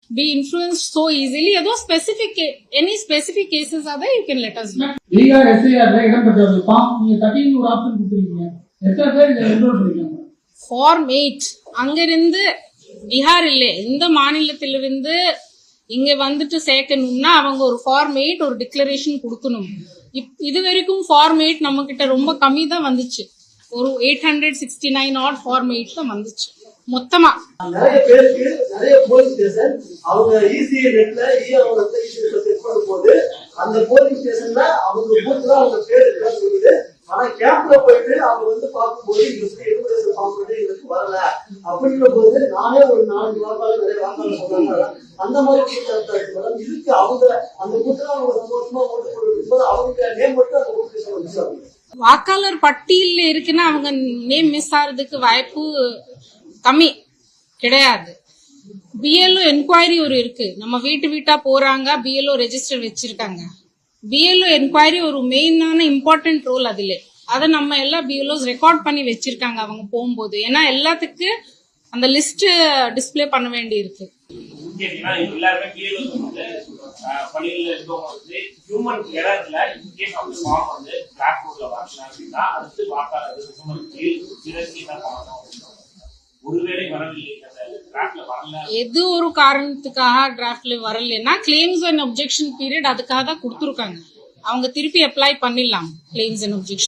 be influenced so easily. Although any specific cases are there, you can let us know. Form 8 அங்கிருந்து பீகார் இல்ல இந்த மாநிலத்திலிருந்து இங்க வந்துட்டு சேர்க்கணும்னா அவங்க ஒரு ஃபார்ம் 8 ஒரு டிக்ளரேஷன் கொடுக்கணும். இது வரைக்கும் ஃபார்ம் 8 நம்ம கிட்ட ரொம்ப கம்மி தான் வந்துச்சு. ஒரு 869 ஆட் ஃபார்ம் 8 தான் வந்துச்சு மொத்தமா. நிறைய பேருக்கு நிறைய போலீஸ் ஸ்டேஷன் அவங்க ஈஸியா நெட்ல செக் பண்ணும்போது அந்த போலீஸ் ஸ்டேஷன்ல அவங்க பூத்துல அவங்க பேர் இருக்கான்னு சொல்லிட்டு ஆனா கேம்ப்ல போயிட்டு அவங்க வந்து பார்க்கும்போது எங்களுக்கு வரல அப்படின்ற போது நானே ஒரு 4 வாக்காளர் நிறைய வாக்காளர் சொல்றாங்க. அந்த மாதிரி இதுக்கு அவங்க அந்த பூத்துல அவங்க சந்தோஷமா ஓட்டு போடும்போது அவங்க நேம் மட்டும் அந்த போலீஸ் வச்சுருவாங்க. வாக்காளர் பட்டியலில் இருக்குன்னா அவங்க நேம் மிஸ் ஆகிறதுக்கு வாய்ப்பு கம்மி கிடையாது. பிஎல்ஓ என்கொயரி ஒரு இருக்கு. நம்ம வீட்டா போறாங்க, பிஎல்ஓ ரெஜிஸ்டர் வச்சிருக்காங்க. பிஎல்ஓ என்கொயரி ஒரு மெயினான இம்பார்ட்டன்ட் ரோல் அதுல. அதை நம்ம எல்லா பிஎல்ஓஸ் ரெக்கார்ட் பண்ணி வச்சிருக்காங்க அவங்க போகும்போது. ஏன்னா எல்லாத்துக்கு அந்த லிஸ்ட் டிஸ்பிளே பண்ண வேண்டி இருக்கு. எது ஒரு காரணத்துக்காக டிராஃப்ட்ல வரலன்னா கிளைம்ஸ் அண்ட் அப்ஜெக்ஷன் பீரியட் அதுக்காக தான் கொடுத்துருக்காங்க. அவங்க திருப்பி அப்ளை பண்ணிடலாம் கிளைம்ஸ் அண்ட் அப்ஜெக்ஷன்.